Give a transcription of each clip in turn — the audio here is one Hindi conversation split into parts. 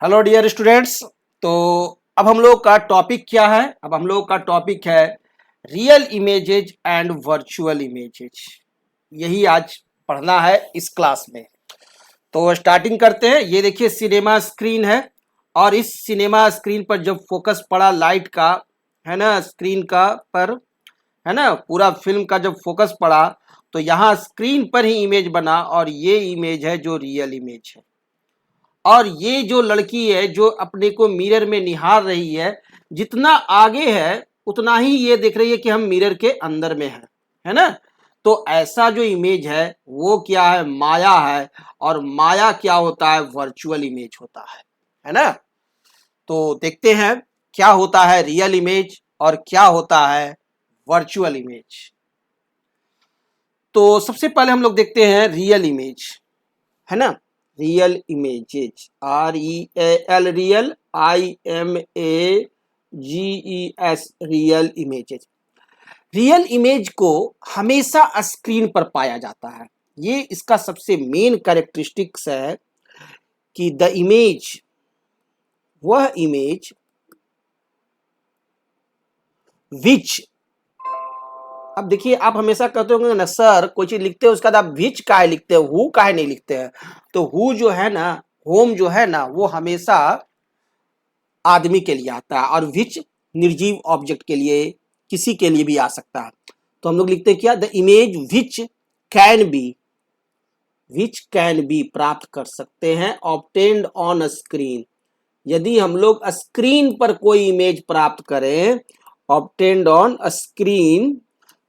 Hello dear students. तो अब हम लोग का टॉपिक क्या है? अब हम लोग का टॉपिक है real images and virtual images. यही आज पढ़ना है इस क्लास में। तो स्टार्टिंग करते हैं। ये देखिए सिनेमा स्क्रीन है और इस सिनेमा स्क्रीन पर जब फोकस पड़ा लाइट का, है ना, स्क्रीन का पर, है ना, पूरा फिल्म का जब फोकस पड़ा तो यहाँ स्क्रीन पर ही इमेज बना और ये इमेज है जो रियल इमेज है। और ये जो लड़की है जो अपने को मिरर में निहार रही है, जितना आगे है उतना ही ये देख रही है कि हम मिरर के अंदर में हैं, है ना। तो ऐसा जो इमेज है वो क्या है? माया है। और माया क्या होता है? वर्चुअल इमेज होता है ना। तो देखते हैं क्या होता है रियल इमेज और क्या होता है वर्चुअल इमेज। तो सबसे पहले हम लोग देखते हैं रियल इमेज, है ना। Real images, REAL, real, IMAGES, real images. Real image को हमेशा स्क्रीन पर पाया जाता है। ये इसका सबसे मेन कैरेक्टरिस्टिक्स है कि द इमेज, वह इमेज विच, अब देखिए आप हमेशा कहते होंगे ना सर कोई चीज लिखते हो उसका आप विच काहे लिखते हो, हु काहे नहीं लिखते हैं। तो हु जो है ना, होम जो है ना, वो हमेशा आदमी के लिए आता है और विच निर्जीव ऑब्जेक्ट के लिए, किसी के लिए भी आ सकता है। तो हम लोग लिखते हैं क्या? The image which can be, प्राप्त कर सकते हैं, ऑब्टेन्ड ऑन स्क्रीन। यदि हम लोग स्क्रीन पर कोई इमेज प्राप्त करें, ऑब्टेन्ड ऑन स्क्रीन,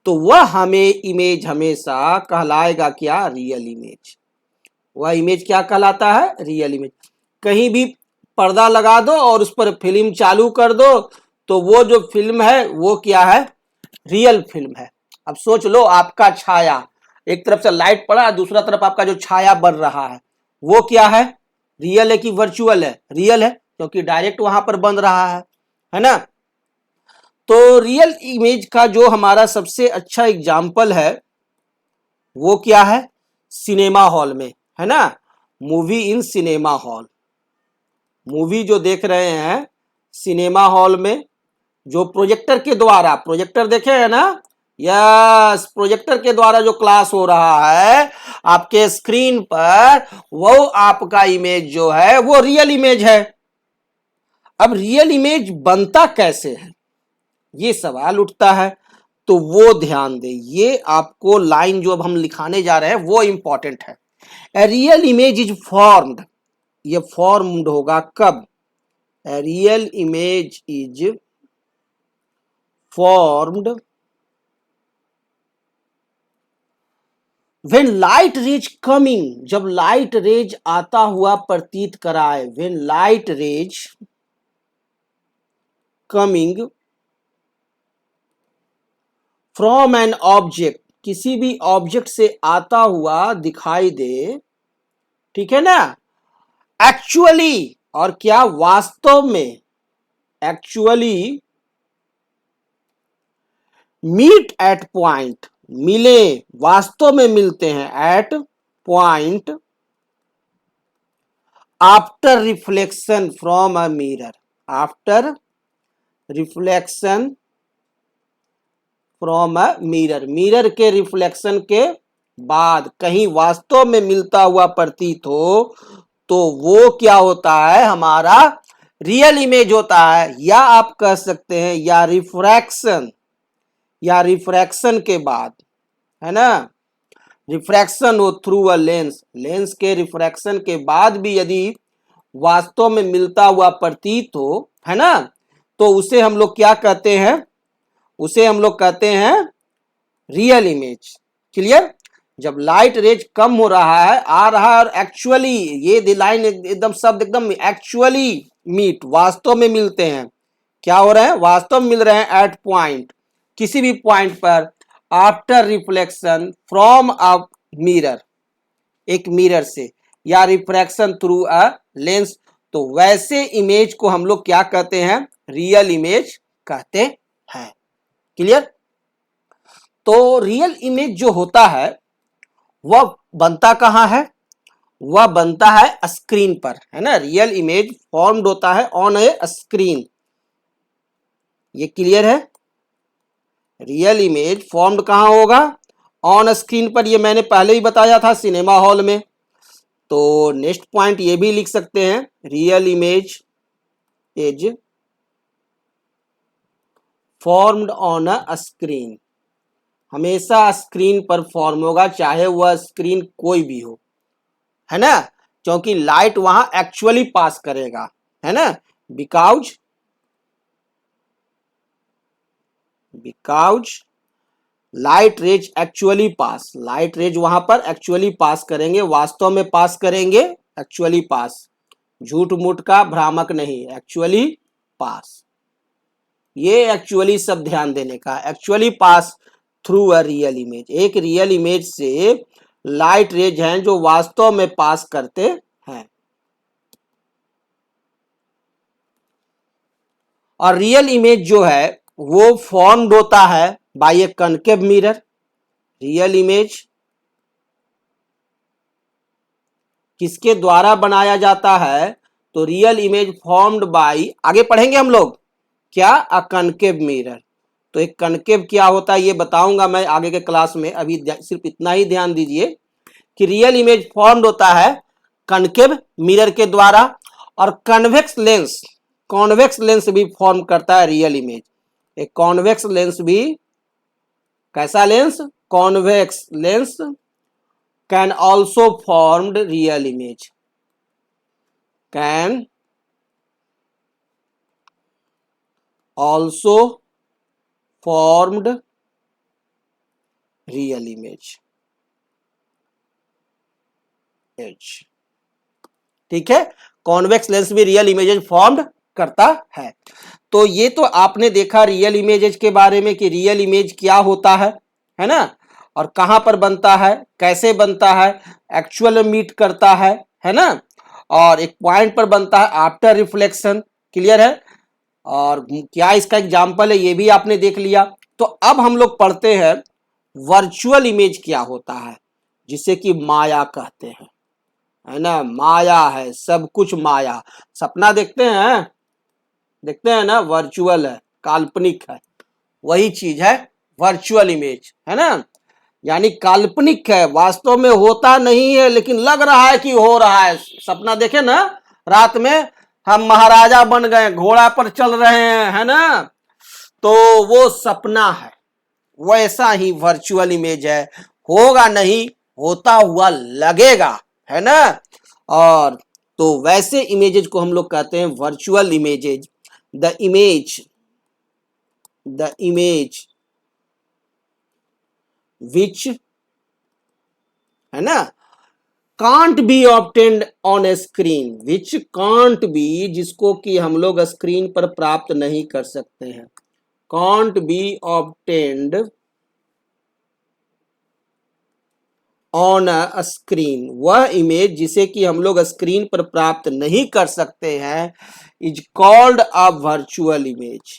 तो वह हमें इमेज हमेशा कहलाएगा क्या? Real image. वह इमेज क्या कहलाता है? Real image. कहीं भी पर्दा लगा दो और उस पर फिल्म चालू कर दो तो वो जो फिल्म है वो क्या है? रियल फिल्म है। अब सोच लो आपका छाया, एक तरफ से लाइट पड़ा, दूसरा तरफ आपका जो छाया बन रहा है वो क्या है? रियल है कि वर्चुअल है? रियल है, क्योंकि डायरेक्ट वहां पर बन रहा है ना। तो रियल इमेज का जो हमारा सबसे अच्छा एग्जाम्पल है वो क्या है? सिनेमा हॉल में, है ना। Movie in cinema hall, movie जो देख रहे हैं सिनेमा हॉल में, जो प्रोजेक्टर के द्वारा, प्रोजेक्टर देखे हैं ना, यस, प्रोजेक्टर के द्वारा जो क्लास हो रहा है आपके स्क्रीन पर, वो आपका इमेज जो है वो रियल इमेज है। अब रियल इमेज बनता कैसे है ये सवाल उठता है। तो वो ध्यान दे, ये आपको लाइन जो अब हम लिखाने जा रहे हैं वो इंपॉर्टेंट है। A real image is formed, ये फॉर्म्ड होगा कब? A real image is formed when light rays coming, जब लाइट रेज आता हुआ प्रतीत कराए, when light rays coming from an object, किसी भी ऑब्जेक्ट से आता हुआ दिखाई दे, ठीक है ना। एक्चुअली, और क्या? वास्तव में, एक्चुअली मीट एट पॉइंट, मिले, वास्तव में मिलते हैं, at point after reflection from a mirror, after reflection from a mirror, mirror के रिफ्लेक्शन के बाद कहीं वास्तव में मिलता हुआ प्रतीत हो तो वो क्या होता है? हमारा रियल इमेज होता है। या आप कह सकते हैं या रिफ्रैक्शन, या रिफ्रैक्शन के बाद, है ना, रिफ्रैक्शन हो थ्रू अ लेंस, लेंस के रिफ्रैक्शन के बाद भी यदि वास्तव में मिलता हुआ प्रतीत हो, है ना, तो उसे हम लोग क्या कहते हैं? उसे हम लोग कहते हैं रियल इमेज। क्लियर? जब लाइट रेज कम हो रहा है, आ रहा है, और एक्चुअली, ये लाइन एकदम शब्द एकदम, एक्चुअली मीट, वास्तव में मिलते हैं, क्या हो रहे हैं? वास्तव में मिल रहे हैं एट पॉइंट, किसी भी पॉइंट पर, after reflection from a mirror, एक मिरर से, या रिफ्रैक्शन थ्रू अ लेंस, तो वैसे इमेज को हम लोग क्या कहते हैं? रियल इमेज कहते हैं। क्लियर? तो रियल इमेज जो होता है वह बनता कहां है? वह बनता है स्क्रीन पर, है ना। रियल इमेज फॉर्म्ड होता है ऑन ए स्क्रीन, ये क्लियर है। रियल इमेज फॉर्म्ड कहाँ होगा, ऑन स्क्रीन पर, ये मैंने पहले ही बताया था सिनेमा हॉल में। तो नेक्स्ट पॉइंट ये भी लिख सकते हैं, real image is formed on a screen, हमेशा स्क्रीन पर फॉर्म होगा, चाहे वह स्क्रीन कोई भी हो, है ना, क्योंकि लाइट वहां एक्चुअली पास करेगा, है ना। Because light rays actually pass, light rays वहां पर एक्चुअली पास करेंगे, वास्तव में पास करेंगे, एक्चुअली पास, झूठ मूठ का, भ्रामक नहीं, एक्चुअली पास। ये एक्चुअली सब ध्यान देने का, actually pass through a real image, एक रियल इमेज से लाइट रेज हैं जो वास्तव में पास करते हैं। और रियल इमेज जो है वो फॉर्म्ड होता है बाय ए कनकेव मिरर। रियल इमेज किसके द्वारा बनाया जाता है, तो रियल इमेज फॉर्म्ड बाय, आगे पढ़ेंगे हम लोग क्या, अ कनकेव मिरर। तो एक कनकेव क्या होता है ये बताऊंगा मैं आगे के क्लास में, अभी सिर्फ इतना ही ध्यान दीजिए कि रियल इमेज फॉर्म्ड होता है कनकेव मिरर के द्वारा, और कॉन्वेक्स लेंस भी फॉर्म करता है रियल इमेज। एक कॉन्वेक्स लेंस भी, कैसा lens, convex lens can also formed real image, can also formed real image, ठीक है। कॉन्वेक्स लेंस भी रियल इमेजेज फॉर्म्ड करता है। तो ये तो आपने देखा रियल इमेजेज के बारे में कि रियल इमेज क्या होता है ना, और कहां पर बनता है, कैसे बनता है, एक्चुअल मीट करता है ना, और एक पॉइंट पर बनता है आफ्टर रिफ्लेक्शन, क्लियर है। और क्या इसका एग्जाम्पल है ये भी आपने देख लिया। तो अब हम लोग पढ़ते हैं वर्चुअल इमेज क्या होता है, जिसे कि माया कहते हैं, है ना। माया है, सब कुछ माया, सपना देखते हैं ना, वर्चुअल है, काल्पनिक है, वही चीज है वर्चुअल इमेज, है ना। यानी काल्पनिक है, वास्तव में होता नहीं है लेकिन लग रहा है कि हो रहा है। सपना देखे ना, रात में हम महाराजा बन गए, घोड़ा पर चल रहे हैं, है ना, तो वो सपना है। वैसा ही वर्चुअल इमेज है, होगा नहीं, होता हुआ लगेगा, है ना। और तो वैसे इमेजेज को हम लोग कहते हैं वर्चुअल इमेजेज। द इमेज विच, है ना, can't be obtained on A screen, which can't be, जिसको कि हम लोग स्क्रीन पर प्राप्त नहीं कर सकते हैं, can't be obtained on a screen, वह इमेज जिसे कि हम लोग स्क्रीन पर प्राप्त नहीं कर सकते हैं, is called a virtual image,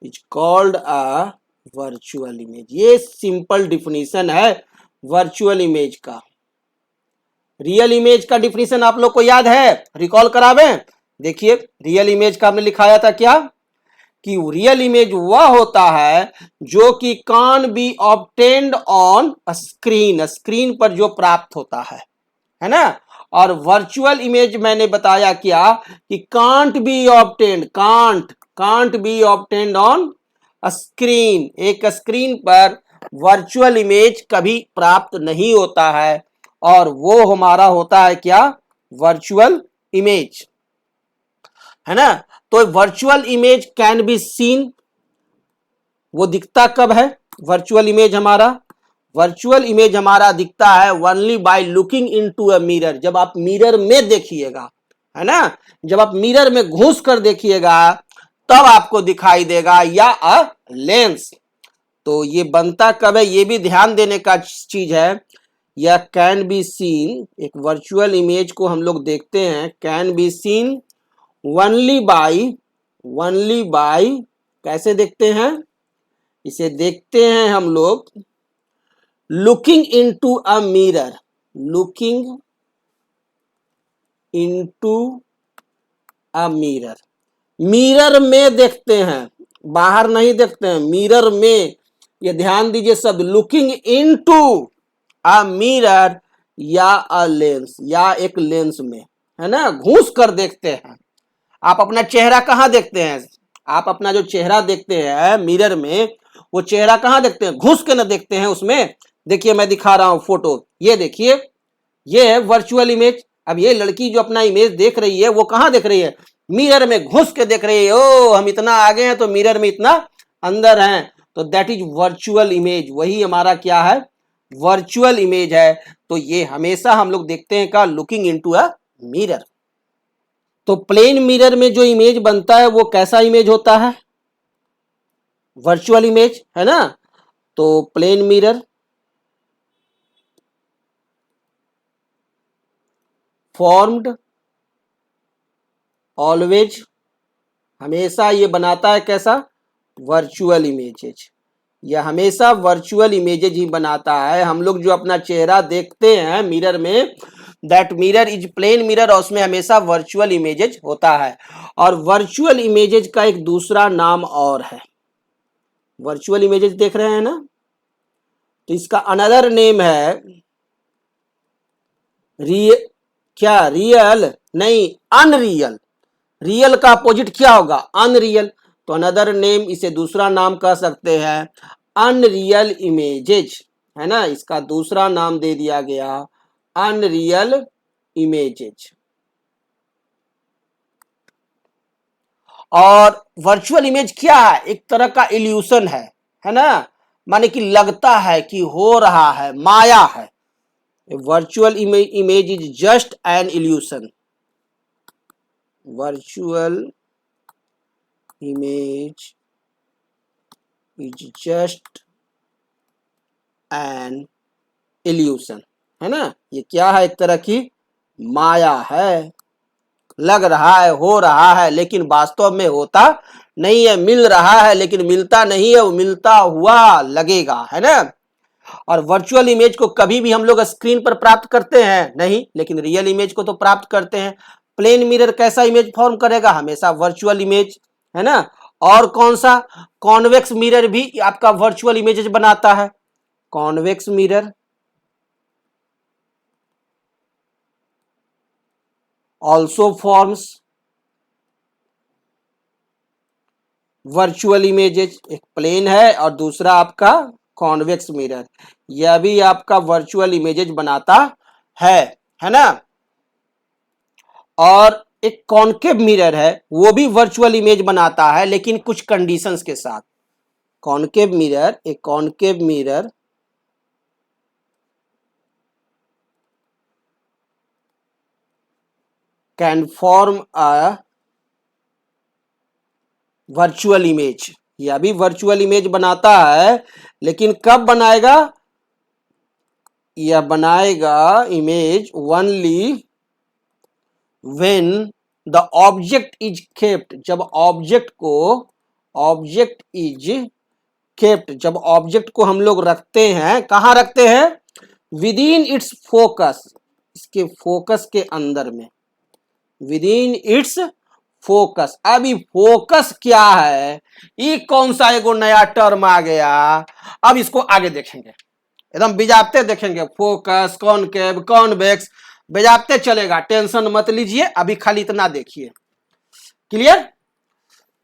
is called a virtual image. ये सिंपल डिफिनीशन है वर्चुअल इमेज का। रियल इमेज का डिफिनीशन आप लोग को याद है, रिकॉल करावें। देखिए रियल इमेज का हमने लिखाया था क्या, कि रियल इमेज वह होता है जो कि can be obtained on screen, screen पर जो प्राप्त होता है ना। और वर्चुअल इमेज मैंने बताया क्या, कि can't be obtained, can't be obtained on screen, एक स्क्रीन पर वर्चुअल इमेज कभी प्राप्त नहीं होता है, और वो हमारा होता है क्या, वर्चुअल इमेज, है ना। तो virtual image can be seen, वो दिखता कब है वर्चुअल इमेज हमारा, वर्चुअल इमेज हमारा दिखता है only by looking into a mirror, जब आप मिरर में देखिएगा, है ना, जब आप मिरर में घुस कर देखिएगा तब आपको दिखाई देगा, या अ लेंस। तो ये बनता कब है ये भी ध्यान देने का चीज है। या कैन बी सीन, एक वर्चुअल इमेज को हम लोग देखते हैं, can be seen only by, कैसे देखते हैं, इसे देखते हैं हम लोग looking into a mirror, looking into a mirror, mirror में देखते हैं, बाहर नहीं देखते हैं, मिरर में। ये ध्यान दीजिए सब, लुकिंग इनटू अ मिरर या अ लेंस, या एक लेंस में, है ना, घूस कर देखते हैं। आप अपना चेहरा कहाँ देखते हैं? आप अपना जो चेहरा देखते हैं मिरर में, वो चेहरा कहाँ देखते हैं? घुस के ना देखते हैं उसमें। देखिए मैं दिखा रहा हूं फोटो, ये देखिए, ये है वर्चुअल इमेज। अब ये लड़की जो अपना इमेज देख रही है वो कहाँ देख रही है? मिरर में घुस के देख रही है। ओ हम इतना आगे हैं तो मिरर में इतना अंदर हैं, तो दैट इज वर्चुअल इमेज। वही हमारा क्या है? वर्चुअल इमेज है। तो ये हमेशा हम लोग देखते हैं का लुकिंग इनटू अ मिरर। तो प्लेन मिरर में जो इमेज बनता है वो कैसा इमेज होता है? वर्चुअल इमेज, है ना। तो प्लेन मिरर फॉर्म्ड ऑलवेज, हमेशा ये बनाता है कैसा? Virtual images. यह हमेशा वर्चुअल इमेजेज ही बनाता है। हम लोग जो अपना चेहरा देखते हैं मिरर में, that mirror is plane mirror, और उसमें हमेशा वर्चुअल इमेजेज होता है। और वर्चुअल इमेजेज का एक दूसरा नाम और है, वर्चुअल इमेजेज देख रहे हैं ना, तो इसका अनदर नेम है क्या? रियल नहीं, अनरियल। रियल का अपोजिट क्या होगा? अनरियल। तो अनदर नेम, इसे दूसरा नाम कह सकते हैं अनरियल इमेजेज, है ना। इसका दूसरा नाम दे दिया गया अनरियल इमेजेज। और वर्चुअल इमेज क्या है? एक तरह का इल्यूशन है ना, माने कि लगता है कि हो रहा है, माया है। Virtual image is just an illusion. Virtual image is just an illusion, है ना। ये क्या है? एक तरह की माया है, लग रहा है, हो रहा है, लेकिन वास्तव में होता नहीं है। मिल रहा है लेकिन मिलता नहीं है, वो मिलता हुआ लगेगा, है ना। और वर्चुअल इमेज को कभी भी हम लोग स्क्रीन पर प्राप्त करते हैं नहीं, लेकिन रियल इमेज को तो प्राप्त करते हैं। प्लेन मिरर कैसा इमेज फॉर्म करेगा? हमेशा वर्चुअल इमेज, है ना। और कौन सा? कॉन्वेक्स मिरर भी आपका वर्चुअल इमेज बनाता है। Convex mirror also forms virtual images. एक प्लेन है और दूसरा आपका कॉन्वेक्स मिरर, यह भी आपका वर्चुअल इमेजेज बनाता है ना। और एक कॉन्केव मिरर है, वो भी वर्चुअल इमेज बनाता है, लेकिन कुछ कंडीशंस के साथ। कॉन्केव मिरर, एक concave mirror can form a virtual image. यह भी वर्चुअल इमेज बनाता है, लेकिन कब बनाएगा? यह बनाएगा image only when the object is kept. जब ऑब्जेक्ट इज केप्ट, जब ऑब्जेक्ट को हम लोग रखते हैं, कहाँ रखते हैं? विद इन इट्स फोकस, इसके फोकस के अंदर में, विद इन इट्स फोकस। अभी फोकस क्या है? ये कौन सा एगो नया टर्म आ गया? अब इसको आगे देखेंगे, एकदम बिजाबते देखेंगे। फोकस, कॉनकेव, कॉन्वेक्स, बिजाबते चलेगा, टेंशन मत लीजिए, अभी खाली इतना देखिए। क्लियर?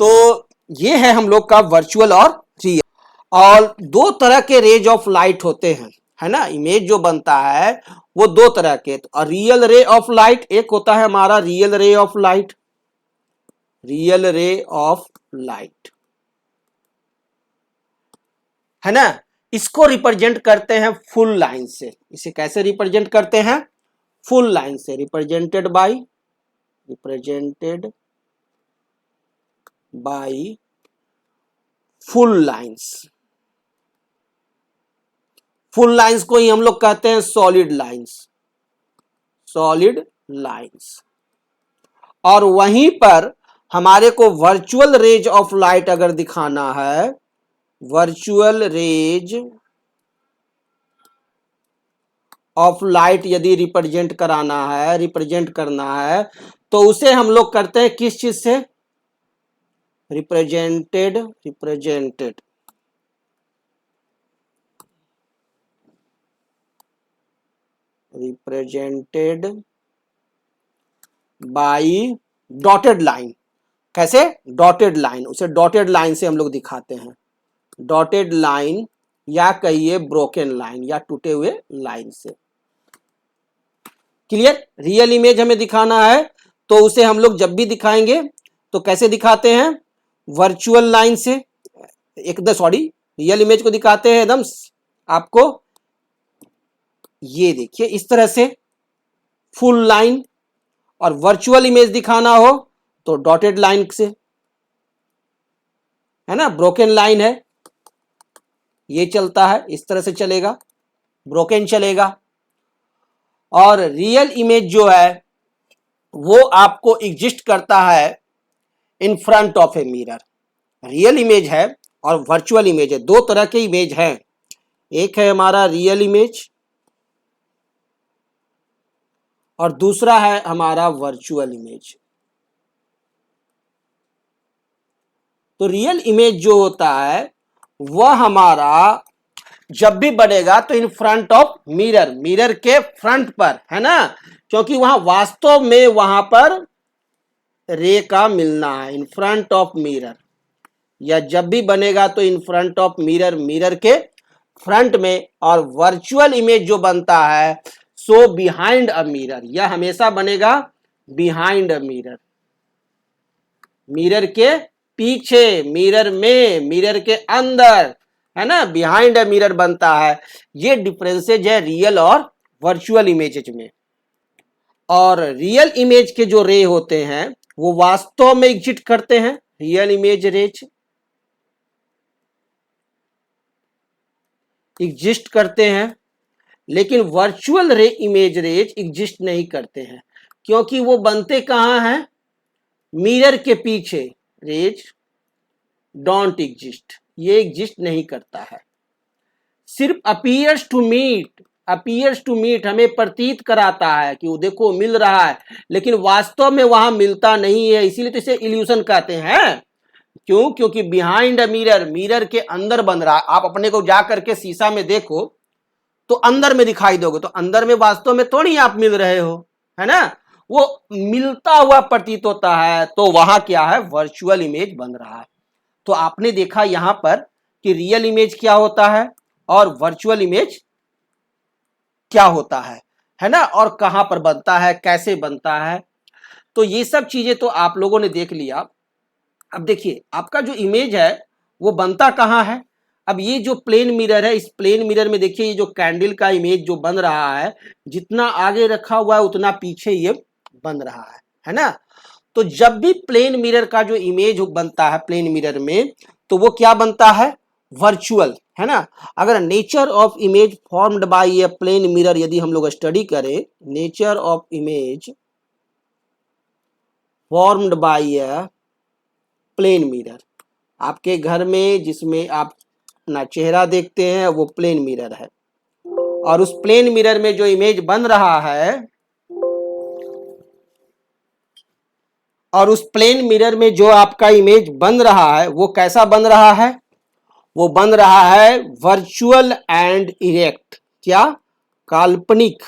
तो ये है हम लोग का वर्चुअल और रियल। और दो तरह के रेज ऑफ लाइट होते हैं, है ना। इमेज जो बनता है वो दो तरह के, तो रियल रे ऑफ लाइट, एक होता है हमारा real ray of light, real ray of light, है ना। इसको रिप्रेजेंट करते हैं फुल लाइन से। इसे कैसे रिप्रेजेंट करते हैं? फुल लाइन से। Represented by full lines. Full lines को ही हम लोग कहते हैं सॉलिड लाइंस, सॉलिड लाइंस। और वहीं पर हमारे को वर्चुअल रेज ऑफ लाइट अगर दिखाना है, वर्चुअल रेज ऑफ लाइट यदि रिप्रेजेंट करना है तो उसे हम लोग करते हैं किस चीज से? Represented by dotted line. कैसे? डॉटेड लाइन, उसे डॉटेड लाइन से हम लोग दिखाते हैं, डॉटेड लाइन या कहिए ब्रोकन लाइन या टूटे हुए लाइन से। क्लियर? रियल इमेज हमें दिखाना है तो उसे हम लोग जब भी दिखाएंगे तो कैसे दिखाते हैं? वर्चुअल लाइन से। एकदम सॉरी, रियल इमेज को दिखाते हैं एकदम आपको ये देखिए इस तरह से फुल लाइन, और वर्चुअल इमेज दिखाना हो तो डॉटेड लाइन से, है ना? ब्रोकन लाइन है, ये चलता है, इस तरह से चलेगा, ब्रोकन चलेगा। और रियल इमेज जो है वो आपको एग्जिस्ट करता है in front of a mirror. Real image है और वर्चुअल इमेज है, दो तरह के इमेज हैं। एक है हमारा रियल इमेज और दूसरा है हमारा वर्चुअल इमेज। तो रियल इमेज जो होता है वह हमारा जब भी बनेगा तो in front of mirror, mirror के फ्रंट पर, है ना? क्योंकि वहां वास्तव में वहां पर रे का मिलना है, इन फ्रंट ऑफ मिरर, या जब भी बनेगा तो in front of mirror, mirror के फ्रंट में। और वर्चुअल इमेज जो बनता है सो बिहाइंड अ मिरर, यह हमेशा बनेगा बिहाइंड अ मिरर, मिरर के पीछे, मिरर में, मिरर के अंदर, है ना? बिहाइंड अ मिरर बनता है। ये डिफरेंसेज है रियल और वर्चुअल इमेजेज में। और रियल इमेज के जो रे होते हैं वो वास्तव में एग्जिस्ट करते हैं, रियल इमेज रेज एग्जिस्ट करते हैं, लेकिन वर्चुअल रे इमेज रेज एग्जिस्ट नहीं करते हैं। क्योंकि वो बनते कहां हैं? मिरर के पीछे। रेज डोंट एग्जिस्ट, ये एग्जिस्ट नहीं करता है, सिर्फ अपीयर्स टू मीट हमें प्रतीत कराता है कि वो देखो मिल रहा है, लेकिन वास्तव में वहां मिलता नहीं है। इसीलिए तो इसे इल्यूशन कहते हैं। क्यों? क्योंकि बिहाइंड अ मिरर, मिरर के अंदर बन रहा है। आप अपने को जा करके शीशा में देखो तो अंदर में दिखाई दोगे, तो अंदर में वास्तव में थोड़ी आप मिल रहे हो, है ना? वो मिलता हुआ प्रतीत होता है, तो वहां क्या है? वर्चुअल इमेज बन रहा है। तो आपने देखा यहां पर कि रियल इमेज क्या होता है और वर्चुअल इमेज क्या होता है ना? और कहां पर बनता है, कैसे बनता है, तो ये सब चीजें तो आप लोगों ने देख लिया। अब देखिए आपका जो इमेज है वो बनता कहां है? अब ये जो प्लेन मिरर है, इस प्लेन मिरर में देखिए ये जो कैंडल का इमेज जो बन रहा है, जितना आगे रखा हुआ है उतना पीछे ये बन रहा है ना? तो जब भी प्लेन मिरर का जो इमेज बनता है प्लेन मिरर में, तो वो क्या बनता है? वर्चुअल, है ना? अगर nature of image formed by a plane mirror यदि हम लोग स्टडी करें, nature of image formed by a plane mirror, आपके घर में जिसमें आप अपना चेहरा देखते हैं वो प्लेन मिरर है, और उस प्लेन मिरर में जो इमेज बन रहा है, और उस प्लेन मिरर में जो आपका इमेज बन रहा है वो कैसा बन रहा है? वो बन रहा है वर्चुअल एंड इरेक्ट। क्या? काल्पनिक।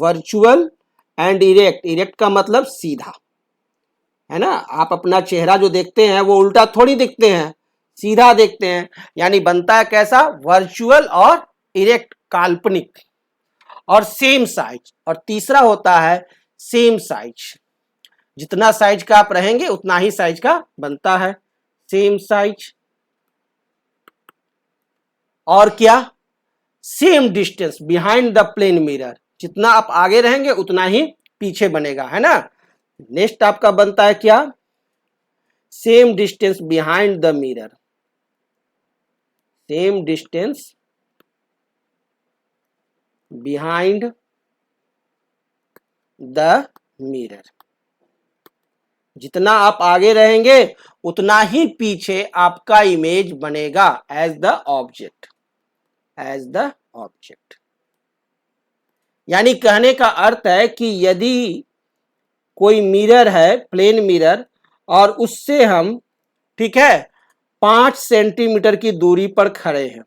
वर्चुअल एंड इरेक्ट, इरेक्ट का मतलब सीधा, है ना? आप अपना चेहरा जो देखते हैं वो उल्टा थोड़ी देखते हैं, सीधा देखते हैं। यानी बनता है कैसा? वर्चुअल और इरेक्ट, काल्पनिक, और सेम साइज। और तीसरा होता है सेम साइज, जितना साइज का आप रहेंगे उतना ही साइज का बनता है, सेम साइज। और क्या? Same distance behind the plane mirror, जितना आप आगे रहेंगे उतना ही पीछे बनेगा, है ना? नेक्स्ट आपका बनता है क्या? Same distance behind the mirror, same distance behind the mirror, जितना आप आगे रहेंगे उतना ही पीछे आपका इमेज बनेगा as the object, as the object. यानी कहने का अर्थ है कि यदि कोई मिरर है, प्लेन मिरर, और उससे हम, ठीक है, 5 सेंटीमीटर की दूरी पर खड़े हैं,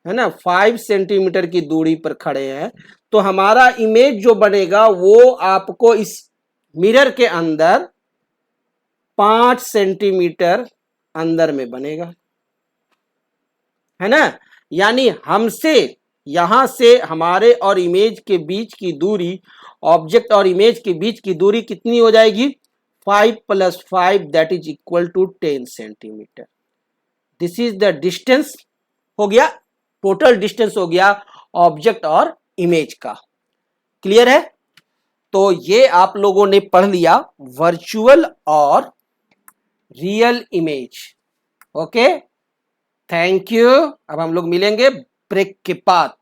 है ना, 5 सेंटीमीटर की दूरी पर खड़े हैं, तो हमारा इमेज जो बनेगा वो आपको इस मिरर के अंदर 5 सेंटीमीटर अंदर में बनेगा, है ना। यानी हमसे, यहां से हमारे और इमेज के बीच की दूरी, ऑब्जेक्ट और इमेज के बीच की दूरी कितनी हो जाएगी? 5 + 5 that is equal to 10 centimetre. This is the distance हो गया, टोटल डिस्टेंस हो गया ऑब्जेक्ट और इमेज का। क्लियर है? तो ये आप लोगों ने पढ़ लिया वर्चुअल और real image. Okay, thank you. अब हम लोग मिलेंगे ब्रेक के बाद।